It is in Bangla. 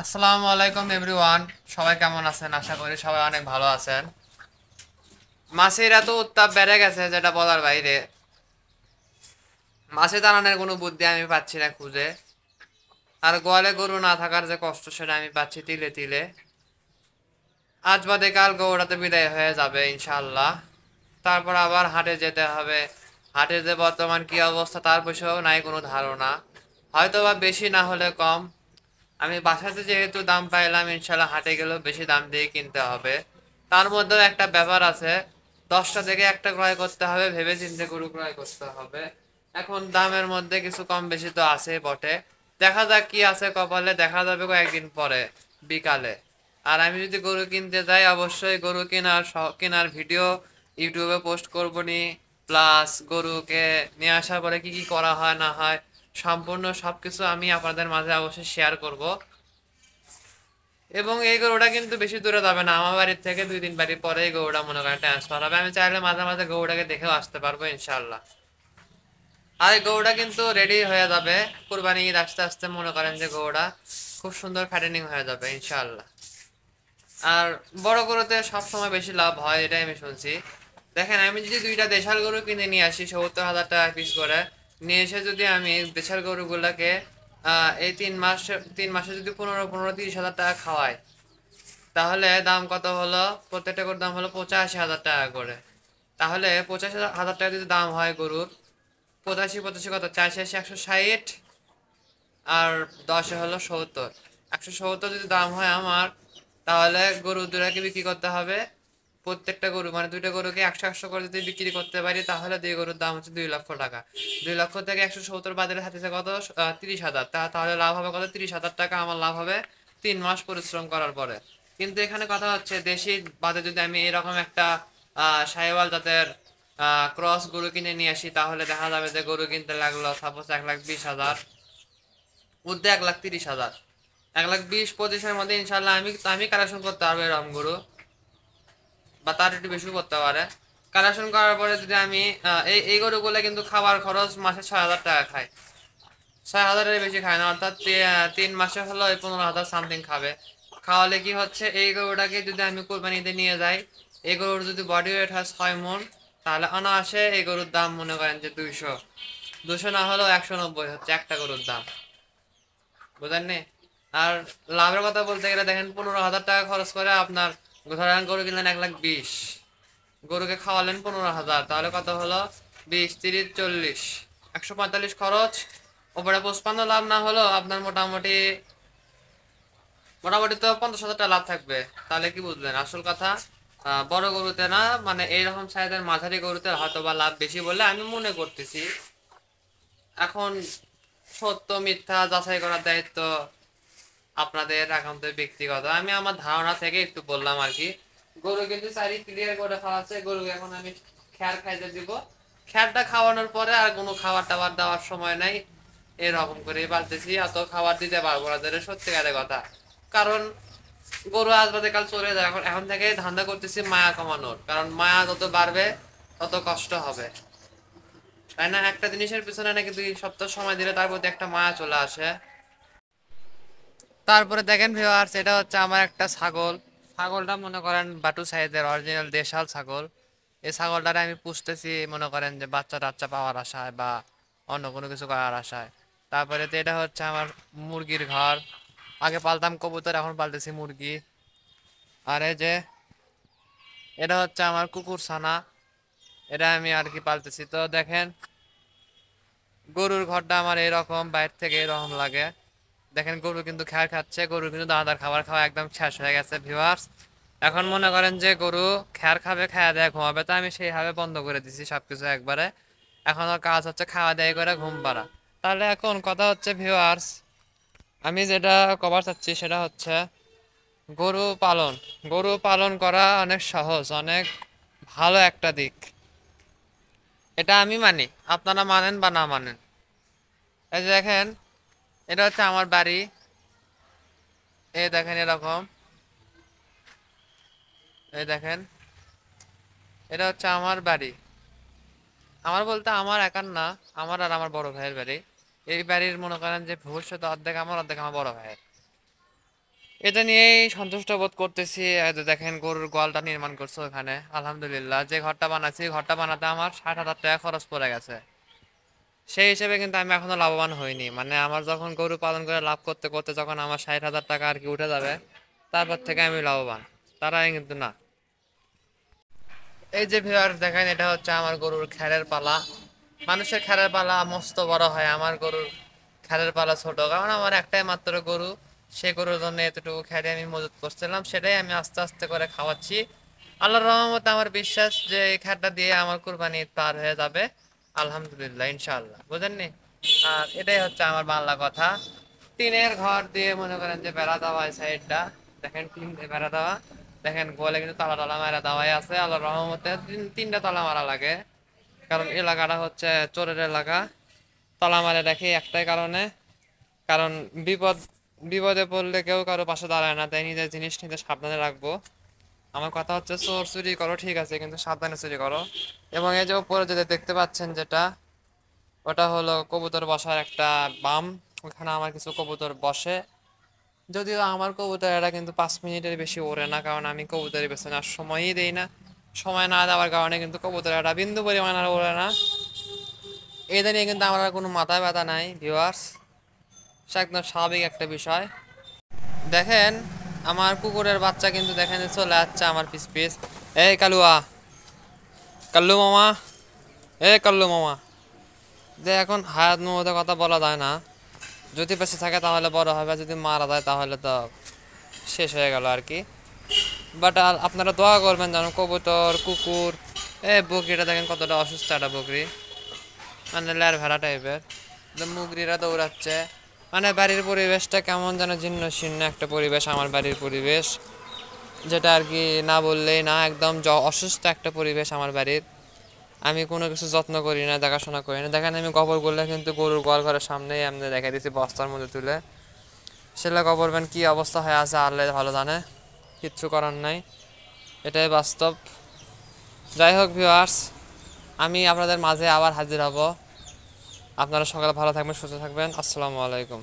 আসসালামু আলাইকুম এভরিওয়ান। সবাই কেমন আছেন? আশা করি সবাই অনেক ভালো আছেন। মাছের এত উত্তাপ বেড়ে গেছে যেটা বলার বাইরে। মাছে দাঁড়ানোর কোনো বুদ্ধি আমি পাচ্ছি না খুঁজে। আর গোয়ালে গরু না থাকার যে কষ্ট সেটা আমি পাচ্ছি তিলে তিলে। আজ বাদে কাল গরুটাতে বিদায় হয়ে যাবে ইনশাআল্লাহ। তারপর আবার হাটে যেতে হবে। হাটের যে বর্তমান কি অবস্থা তার বিষয়েও নাই কোনো ধারণা। হয়তো বা বেশি না হলে কম। আমি বাসাতে যেহেতু দাম পাইলাম, ইনশাল্লাহ হাটে গেলেও বেশি দাম দিয়ে কিনতে হবে। তার মধ্যেও একটা ব্যাপার আছে, 10টা থেকে একটা ক্রয় করতে হবে, ভেবে চিন্তে গরু ক্রয় করতে হবে। এখন দামের মধ্যে কিছু কম বেশি তো আছে বটে। দেখা যাক কি আছে কপালে, দেখা যাবে কয়েকদিন পরে বিকালে। আর আমি যদি গরু কিনতে যাই, অবশ্যই গরু কেনার ভিডিও ইউটিউবে পোস্ট করবো নি। প্লাস গরুকে নিয়ে আসার পরে কি কি করা হয় না হয় সম্পূর্ণ সবকিছু আমি আপনাদের মাঝে অবশ্যই শেয়ার করব। এবং এই গরুটা কিন্তু বেশি দূরে যাবে না, আমার বাড়ির থেকে 2-3 বাড়ি পরে এই গরুটা মনে করেন ট্রান্সফার হবে। আমি চাইলে মাঝে মাঝে গরুটাকে দেখেও আসতে পারবো ইনশাল্লাহ। আর এই গরুটা কিন্তু রেডি হয়ে যাবে কুরবানি ঈদ আস্তে আস্তে, মনে করেন যে গরুটা খুব সুন্দর ফ্যাটেনিং হয়ে যাবে ইনশাল্লাহ। আর বড় গরুতে সবসময় বেশি লাভ হয়, এটাই আমি শুনছি। দেখেন, আমি যদি 2টা দেশাল গরু কিনে নিয়ে আসি 70,000 টাকা পিস করে, নিয়ে এসে যদি আমি দেশাল গরুগুলাকে এই 3 মাসে যদি 15-15-30 হাজার টাকা খাওয়াই, তাহলে দাম কত হলো? প্রত্যেকটা গরুর দাম হলো 85,000 টাকা করে। তাহলে 85,000 টাকা যদি দাম হয় গরুর, 85 85 কত, 4 × 160, আর 10-এ হলো 70। 170 যদি দাম হয় আমার, তাহলে গরু দুটাকে বিক্রি করতে হবে। প্রত্যেকটা গরু মানে 2টা গরুকে 100 100 করে যদি বিক্রি করতে পারি, তাহলে 2 গরুর দাম হচ্ছে 2 লক্ষ টাকা। 2 লক্ষ থেকে 170 বাদের হাতে কত? 30,000। তাহলে লাভ হবে কত? 30,000 টাকা আমার লাভ হবে 3 মাস পরিশ্রম করার পরে। কিন্তু এখানে কথা হচ্ছে, দেশি বাদে যদি আমি এরকম একটা সাহিওয়াল জাতের ক্রস গরু কিনে নিয়ে আসি, তাহলে দেখা যাবে যে গরু কিনতে লাগলো সাপোজ 1,20,000, মধ্যে 1,30,000, 1,20-25-এর মধ্যে ইনশাল্লাহ আমি আমি কালেকশন করতে পারবো এরকম গরু, বা তার একটু বেশি করতে পারে। কালেকশন করার পরে যদি আমি এই গরুগুলো কিন্তু খাবার খরচ মাসে 6,000 টাকা খায়। 6,000-এর বেশি খায় না, অর্থাৎ 3 মাসে হলো ওই 15,000 সামথিং খাবে। খাওয়ালে কি হচ্ছে, এই গরুটাকে যদি আমি কোরবানিতে নিয়ে যাই, এই গরুর যদি বডি ওয়েট হয় 6 মণ, তাহলে অনায়াসে এই গরুর দাম মনে করেন যে 200 না হলেও 190 হচ্ছে একটা গরুর দাম। বুঝেন নি? আর লাভের কথা বলতে গেলে দেখেন, 15,000 টাকা খরচ করে আপনার, ধরেন গরু কিনলেন 1,20,000, গরুকে খাওয়ালেন 15,000, তাহলে কত হলো? 20, 30, 40, 145 খরচ, ওপরে 55 লাভ না হলো আপনার মোটামুটি মোটামুটি তো 50,000 টাকা লাভ থাকবে। তাহলে কি বুঝলেন আসল কথা? বড় গরুতে না, মানে এইরকম সাইজের মাঝারি গরুতে হয়তো বা লাভ বেশি বলে আমি মনে করতেছি। এখন সত্য মিথ্যা যাচাই করার দায়িত্ব আপনাদের একান্ত ব্যক্তিগত, আমি আমার ধারণা থেকে একটু বললাম আর কি। গরু কিন্তু চারি ক্লিয়ার করে খাওয়াচ্ছে, গরুকে এখন আমি খ্যার খাইতে দিব। খ্যারটা খাওয়ানোর পরে আর কোনো খাবার টাবার দেওয়ার সময় নাই, এরকম করে পালতেছি। অত খাবার দিতে পারবো না, যেটা সত্যিকারের কথা। কারণ গরু আজ বাদে কাল চলে যায়, এখন এখন থেকে ধান্দা করতেছি মায়া কমানোর, কারণ মায়া যত বাড়বে তত কষ্ট হবে, তাই না? একটা জিনিসের পিছনে নাকি 2 সপ্তাহ সময় দিলে তার প্রতি একটা মায়া চলে আসে। তারপরে দেখেন ভিউয়ার্স, এটা হচ্ছে আমার একটা ছাগল। ছাগলটা মনে করেন বাটু সাইজের অরিজিনাল দেশাল ছাগল। এই ছাগলটারে আমি পুষতেছি মনে করেন যে বাচ্চা টাচ্চা পাওয়ার আশায় বা অন্য কোনো কিছু করার আশায়। তারপরে তো এটা হচ্ছে আমার মুরগির ঘর। আগে পালতাম কবুতর, এখন পালতেছি মুরগি। আর এই যে এটা হচ্ছে আমার কুকুর ছানা, এটা আমি আর কি পালতেছি। তো দেখেন, গরুর ঘরটা আমার এরকম, বাইরে থেকে এরকম লাগে। দেখেন গরু কিন্তু খ্যার খাচ্ছে, গরু কিন্তু দানাদার খাবার খাওয়া একদম শেষ হয়ে গেছে ভিউয়ার্স। এখন মনে করেন যে গরু খ্যার খাবে, খাওয়া দেয়া ঘুমাবে, তো আমি সেইভাবে বন্ধ করে দিছি সবকিছু একবারে। এখন ওর কাজ হচ্ছে খাওয়া দাওয়া করে ঘুম পাড়া। তাহলে এখন কথা হচ্ছে ভিউয়ার্স, আমি যেটা কভার চাচ্ছি সেটা হচ্ছে গরু পালন। গরু পালন করা অনেক সহজ, অনেক ভালো একটা দিক, এটা আমি মানি। আপনারা মানেন বা না মানেন, এই যে দেখেন, এটা হচ্ছে আমার বাড়ি। এই দেখেন এরকম, এই দেখেন, এটা হচ্ছে আমার বাড়ি। আমার বলতে আমার একার না, আমার আর আমার বড় ভাইয়ের বাড়ি। এই বাড়ির মনে করেন যে ভবিষ্যতে অর্ধেক আমার, অর্ধেক আমার বড় ভাইয়ের। এটা নিয়েই সন্তুষ্ট বোধ করতেছি। এই যে দেখেন গরুর গোয়ালটা নির্মাণ করছে ওখানে, আলহামদুলিল্লাহ। যে ঘরটা বানাচ্ছি, ঘরটা বানাতে আমার 60,000 টাকা খরচ পড়ে গেছে। সেই হিসেবে কিন্তু আমি এখনো লাভবান হইনি, মানে আমার যখন গরু পালন করে লাভ করতে করতে যখন আমার 60,000 টাকা আর কি উঠে যাবে, তারপর থেকে আমি লাভবান, তারাই কিন্তু না। এই যে ভিউয়ার্স দেখেন, এটা হচ্ছে আমার গরুর খ্যারের পালা। মানুষের খ্যারের পালা মস্ত বড় হয়, আমার গরুর খ্যারের পালা ছোট, কারণ আমার একটাই মাত্র গরু। সে গরুর জন্য এতটুকু খ্যারে আমি মজুত করছিলাম, সেটাই আমি আস্তে আস্তে করে খাওয়াচ্ছি। আল্লাহর রহমতে আমার বিশ্বাস যে এই খ্যারটা দিয়ে আমার কুরবানি ঈদ পার হয়ে যাবে, আলহামদুলিল্লাহ, ইনশাআল্লাহ, বুঝেননি? আর এটাই হচ্ছে আমার বাংলা কথা। টিনের ঘর দিয়ে মনে করেন যে বেড়া দেওয়া, সাইডটা দেখেন টিন দিয়ে বেড়া দেওয়া। দেখেন গোয়ালে কিন্তু তালা টালা মারা দেওয়াই আছে, আল্লাহর রহমতে তিনটা তালা মারা লাগে, কারণ এলাকাটা হচ্ছে চোরের এলাকা। তালা মারে রাখি একটাই কারণে, কারণ বিপদ বিপদে পড়লে কেউ কারো পাশে দাঁড়ায় না, তাই নিজের জিনিস নিতে সাবধানে রাখবো। আমার কথা হচ্ছে চোর চুরি করো ঠিক আছে, কিন্তু সাবধানে চুরি করো। এবং এই যে উপরে যেটা দেখতে পাচ্ছেন, যেটা ওটা হলো কবুতর বসার একটা বাম। ওখানে আমার কিছু কবুতর বসে, যদিও আমার কবুতর এরা কিন্তু 5 মিনিটের বেশি ওড়ে না, কারণ আমি কবুতরের পেছনে আর সময়ই দেই না। সময় না দেওয়ার কারণে কিন্তু কবুতর এরা বিন্দু পরিমাণ আর ওড়ে না। এটা নিয়ে কিন্তু আমার আর কোনো মাথা ব্যথা নাই ভিউয়ার্স, সে একদম স্বাভাবিক একটা বিষয়। দেখেন আমার কুকুরের বাচ্চা কিন্তু দেখেন চলে যাচ্ছে আমার পিস পিস। এই কালুয়া, কাল্লু মামা, এ কাল্লু মামা। যে এখন হায়াত মমতের কথা বলা যায় না, যদি বেঁচে থাকে তাহলে বড় হবে, যদি মারা যায় তাহলে তো শেষ হয়ে গেল আর কি। বাট আপনারা দোয়া করবেন যেন কবুতর, কুকুর, বকরিটা দেখেন কতটা অসুস্থ একটা বকরি, মানে লের ভেড়া টাইপের, মুগরিরা দৌড়াচ্ছে। মানে বাড়ির পরিবেশটা কেমন যেন জীর্ণ শীর্ণ একটা পরিবেশ আমার বাড়ির পরিবেশ, যেটা আর কি না বললেই না, একদম অসুস্থ একটা পরিবেশ আমার বাড়ির। আমি কোনো কিছু যত্ন করি না, দেখাশোনা করি না। দেখেন আমি গোবরগুলো কিন্তু গরুর গোয়াল ঘরের সামনেই আমি দেখা দিয়েছি বস্তার মধ্যে তুলে, সেটা গোবরবেন কি অবস্থা হয়ে আছে আল্লাহ ভালো জানে, কিচ্ছু করার নাই, এটাই বাস্তব। যাই হোক ভিউয়ার্স, আমি আপনাদের মাঝে আবার হাজির হব। আপনারা সকালে ভালো থাকবেন, সুস্থ থাকবেন। আসসালামু আলাইকুম।